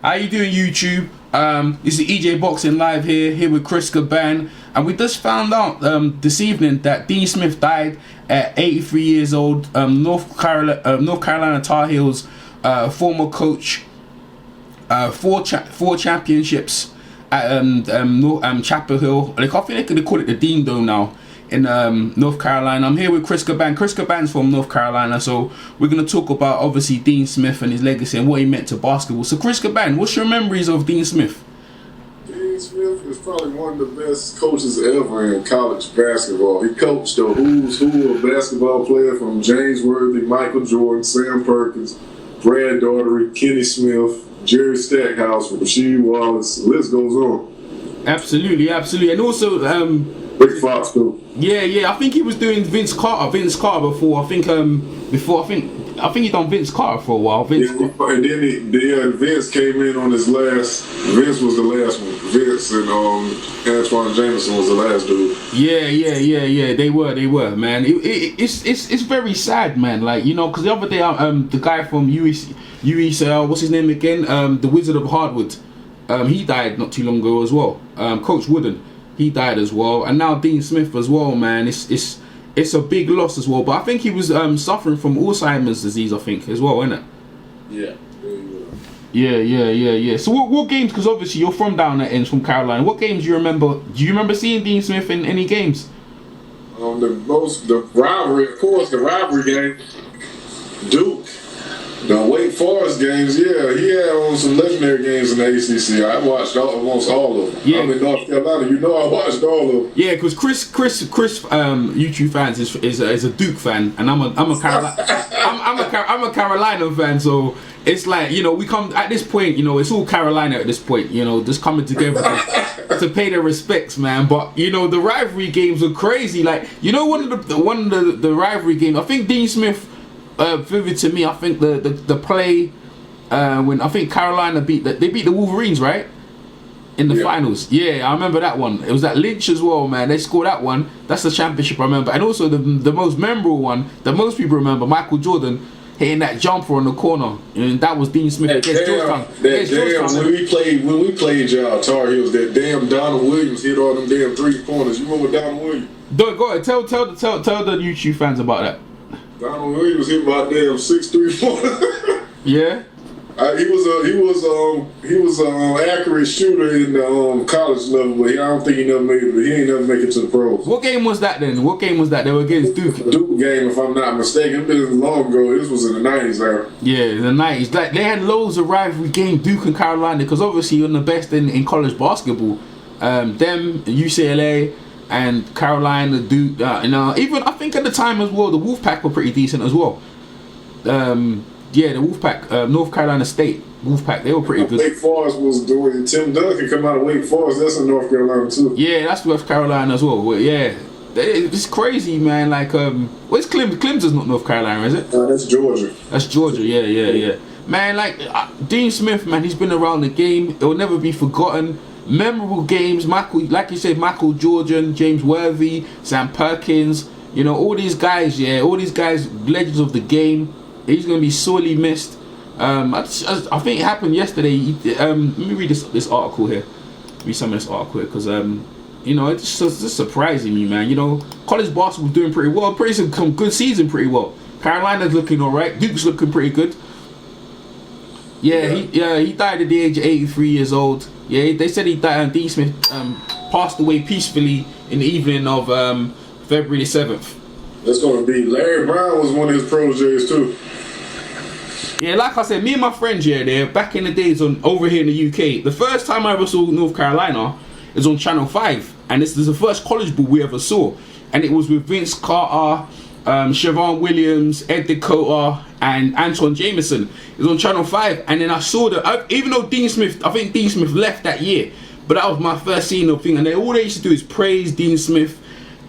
How you doing, YouTube? This is EJ Boxing Live here with Chris Caban, and we just found out this evening that Dean Smith died at 83 years old. North Carolina Tar Heels former coach, four championships at Chapel Hill. I think they call it the Dean Dome now in North Carolina. I'm here with Chris Caban. Chris Caban's from North Carolina, so we're going to talk about obviously Dean Smith and his legacy and what he meant to basketball. So Chris Caban, what's your memories of Dean Smith? Dean Smith is probably one of the best coaches ever in college basketball. He coached the who's who of basketball player from James Worthy, Michael Jordan, Sam Perkins, Brad Daugherty, Kenny Smith, Jerry Stackhouse, Rasheed Wallace. The list goes on. Absolutely. And also Rick Fox too. Yeah. I think he was doing Vince Carter before. I think he done Vince Carter for a while. And then Vince came in on his last. Vince was the last one. Vince and Antoine Jameson was the last dude. Yeah. They were, man. It's very sad, man. Like, you know, because the other day, the guy from UECL, what's his name again? The Wizard of Hardwood. He died not too long ago as well. Coach Wooden, he died as well, and now Dean Smith as well, man. It's a big loss as well. But I think he was suffering from Alzheimer's disease, I think, as well, isn't it? Yeah. So what games? Because obviously you're from down that end, from Carolina. What games do you remember? Do you remember seeing Dean Smith in any games? The rivalry, of course, the rivalry game. Duke. The Wake Forest games, yeah, he had some legendary games in the ACC. I watched almost all of them. Yeah. I'm in North Carolina, you know I watched all of them. Yeah, because Chris, YouTube fans is a Duke fan, and I'm a Carolina fan. So it's like, you know, we come at this point, you know, it's all Carolina at this point, you know, just coming together to pay their respects, man. But you know, the rivalry games are crazy. Like, you know, one of the rivalry games, I think Dean Smith. Vivid to me, I think the play when I think Carolina beat the Wolverines, right, in the finals. Yeah, I remember that one. It was at Lynch as well, man. They scored that one. That's the championship I remember. And also the most memorable one that most people remember, Michael Jordan hitting that jumper on the corner, and that was Dean Smith against Georgetown. When we played y'all Tar Heels, that damn Donald Williams hit all them damn 3 corners. You remember Donald Williams? Go ahead, tell the YouTube fans about that. Donald Williams hit my damn 6'3" pointer. Yeah. He was an accurate shooter in the college level, but I don't think he ain't never make it to the pros. What game was that then? They were against Duke. The Duke game, if I'm not mistaken. It's been long ago. This was in the 90s era. Yeah, in the 90s. Like, they had loads of rivalry games, Duke and Carolina, because obviously you're the best in college basketball. Them, UCLA, and Carolina, Duke, and even I think at the time as well, the Wolfpack were pretty decent as well. The Wolfpack, North Carolina State Wolfpack, they were pretty good. Wake Forest was doing. Tim Duncan come out of Wake Forest. That's in North Carolina too. Yeah, that's North Carolina as well. But yeah, it's crazy, man. Like, where's Clemson? Clemson's not North Carolina, is it? That's Georgia. That's Georgia. Yeah. Man, like Dean Smith, man, he's been around the game. It will never be forgotten. Memorable games, like you said, Michael Jordan, James Worthy, Sam Perkins, you know, all these guys, legends of the game. He's going to be sorely missed. I think it happened yesterday. Let me read this article here. Read some of this article here, because, you know, it's just surprising me, man. You know, college basketball doing pretty well. Some good season pretty well. Carolina's looking all right. Duke's looking pretty good. He died at the age of 83 years old. Yeah, they said he died. Dean Smith passed away peacefully in the evening of February the 7th. That's going to be Larry Brown was one of his proteges too. Yeah, like I said, me and my friends they're back in the days over here in the UK. The first time I ever saw North Carolina is on Channel 5, and this is the first college ball we ever saw, and it was with Vince Carter, Siobhan Williams, Ed Dakota, and Antoine Jameson. It was on Channel 5, and then I saw that, even though I think Dean Smith left that year, but that was my first scene of thing, and all they used to do is praise Dean Smith,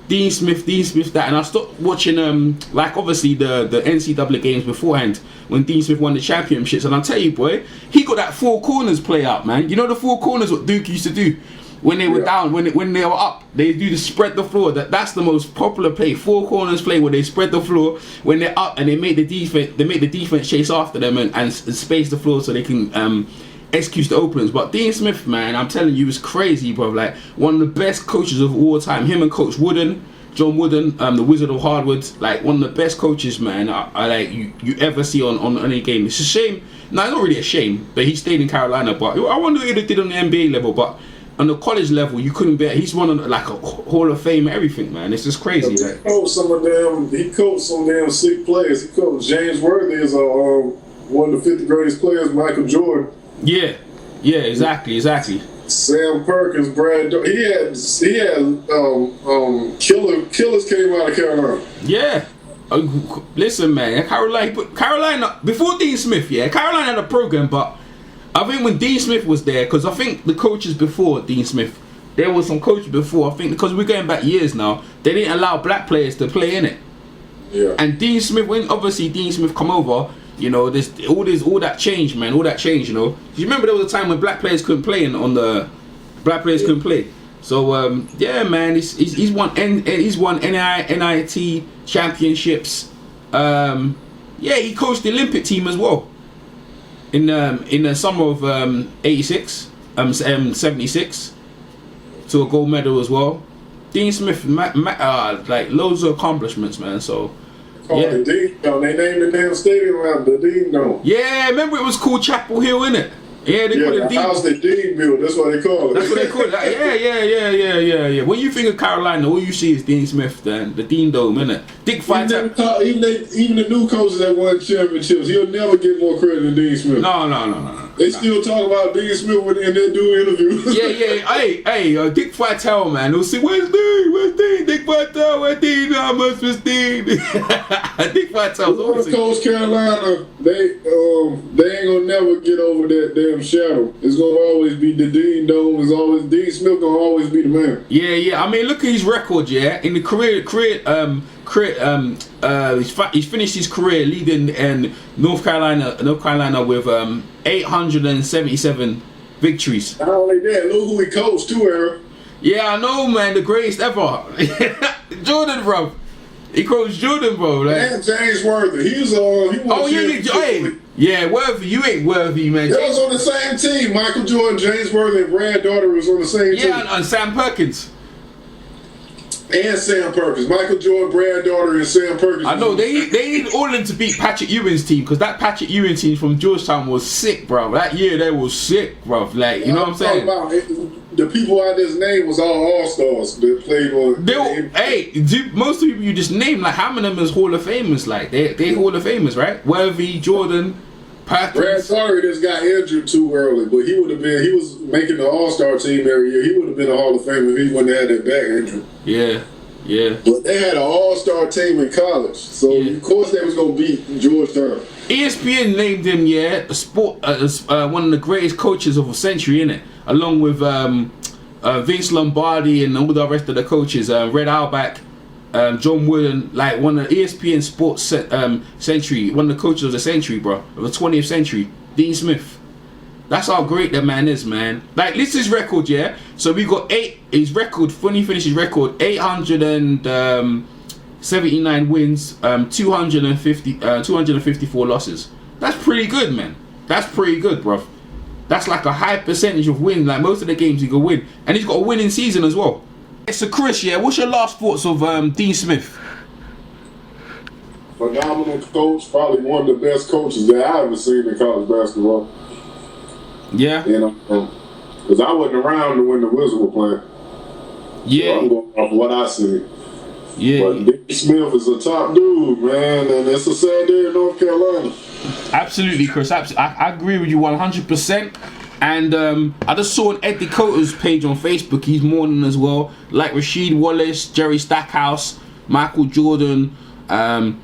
that, and I stopped watching like obviously the NCAA games beforehand when Dean Smith won the championships, and I'll tell you, boy, he got that 4 corners play out, man. You know the 4 corners what Duke used to do when they were down, when they were up, they do the spread the floor. That's the most popular play, 4 corners play, where they spread the floor when they're up, and they make the defense chase after them and space the floor so they can executes the openings. But Dean Smith, man, I'm telling you, is crazy, bro. Like one of the best coaches of all time. Him and Coach Wooden, John Wooden, the Wizard of Hardwood, like one of the best coaches, man. I like you ever see on any game. It's a shame. No, it's not really a shame that he stayed in Carolina. But I wonder what he did on the NBA level. But on the college level, you couldn't bet. He's one of like a Hall of Fame, everything, man. It's just crazy. He coached some damn sick players. He coached James Worthy as one of the 50 greatest players, Michael Jordan. Yeah, exactly. Sam Perkins, Brad. He had killers came out of Carolina. Yeah. Listen, man, Carolina before Dean Smith, Carolina had a program, but I think when Dean Smith was there, because I think the coaches before Dean Smith, there was some coaches before, I think because we're going back years now, they didn't allow black players to play in it. Yeah. And Dean Smith, when obviously Dean Smith come over, you know, there's all that change, man, all that change, you know. You remember there was a time when black players couldn't play couldn't play. So yeah, man, he's won NIT championships. Yeah, he coached the Olympic team as well. In the summer of 86, 76, to a gold medal as well. Dean Smith, like loads of accomplishments, man. So yeah, the Dean Dome. They named the damn stadium around the Dean Dome. Yeah, remember it was called Chapel Hill, innit? Yeah, they call it the Dean. house that Dean built. That's what they call it. That's what they call it. Yeah. When you think of Carolina, all you see is Dean Smith, then the Dean Dome, innit? Dick Vitale. Even the new coaches that won championships, he'll never get more credit than Dean Smith. No. They still talk about Dean Smith when they do interviews. Yeah. Hey, Dick Vitale, man. They'll say, where's Dean? Dick Vitale, where's Dean? How much was Dean? Dick Vitale's always Coach Carolina. They ain't gonna never get over that damn shadow. It's gonna always be the Dean Dome. It's always Dean Smith gonna always be the man. Yeah. I mean, look at his record. Yeah, in the career. He's finished his career leading in North Carolina with 877 victories. Not only that, look who he coached too, Aaron. Yeah, I know, man, the greatest ever. Jordan, bro. He coached Jordan, bro. Like. And James Worthy. He was Worthy. You ain't Worthy, man. They was on the same team. Michael Jordan, James Worthy, and Brad Daugherty was on the same team. Yeah, and Sam Perkins. And Sam Perkins. Michael Jordan, Brad Daugherty, and Sam Perkins. I know, they need all of them to beat Patrick Ewing's team, because that Patrick Ewing team from Georgetown was sick, bro. That year, they was sick, bro. Like, you know what I'm saying? The people out this name was all all-stars that played on. Most of the people you just named, like, how many of them is Hall of Famers? Like, they Hall of Famers, right? Worthy, Jordan, Perkins. Brad Daugherty just got injured too early, but he was making the All-Star team every year. He would have been a Hall of Famer if he wouldn't have had that back injury. Yeah. But they had an all-star team in college, so of course they was gonna beat Georgetown. ESPN named him, one of the greatest coaches of a century, innit? Along with Vince Lombardi and all the rest of the coaches, Red Auerbach, John Wooden, like one of the ESPN Sports century, one of the coaches of the century, bro, of the 20th century, Dean Smith. That's how great that man is, man. Like, this is his record, yeah? So we got his record, when he finished his record, 879 wins, 254 losses. That's pretty good, man. That's pretty good, bro. That's like a high percentage of win. Like, most of the games he could win. And he's got a winning season as well. So, Chris, what's your last thoughts of Dean Smith? Phenomenal coach. Probably one of the best coaches that I've ever seen in college basketball. Yeah. You know, because I wasn't around when the Wizards were playing. Yeah. So I'm going off what I see. Yeah. But Dean Smith is a top dude, man, and it's a sad day in North Carolina. Absolutely, Chris. I agree with you 100%. And I just saw on Ed Dakota's page on Facebook. He's mourning as well. Like Rasheed Wallace, Jerry Stackhouse, Michael Jordan, Sam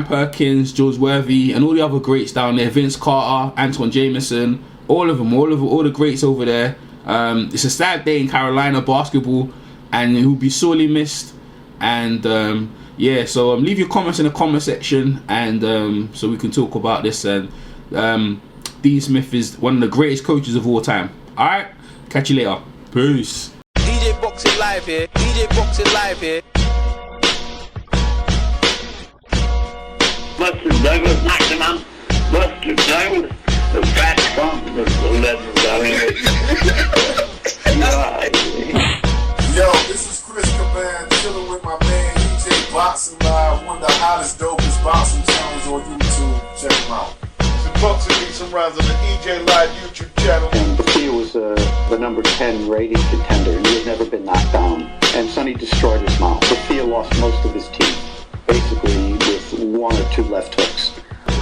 Perkins, George Worthy, and all the other greats down there. Vince Carter, Antoine Jameson, all of them, all the greats over there. It's a sad day in Carolina basketball, and he'll be sorely missed. And so leave your comments in the comment section, and so we can talk about this. And Dean Smith is one of the greatest coaches of all time. All right, catch you later. Peace. DJ Boxing Live here. Buster Douglas, knocked him out. Buster Douglas. The fat bump is the legendary. Yo, this is Chris Caban chilling with my man EJ Boxing Live, one of the hottest, dopest boxing channels on YouTube. Check them out. Some boxing beats and rounds on the EJ Live YouTube channel. And Thea was the number 10 rating contender, and he had never been knocked down. And Sonny destroyed his mouth. But Thea lost most of his teeth, basically with 1 or 2 left hooks.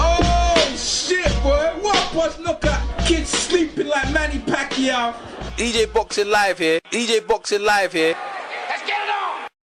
Oh shit, boy! What was look at kids sleeping like Manny Pacquiao? EJ Boxing Live here. EJ Boxing Live here.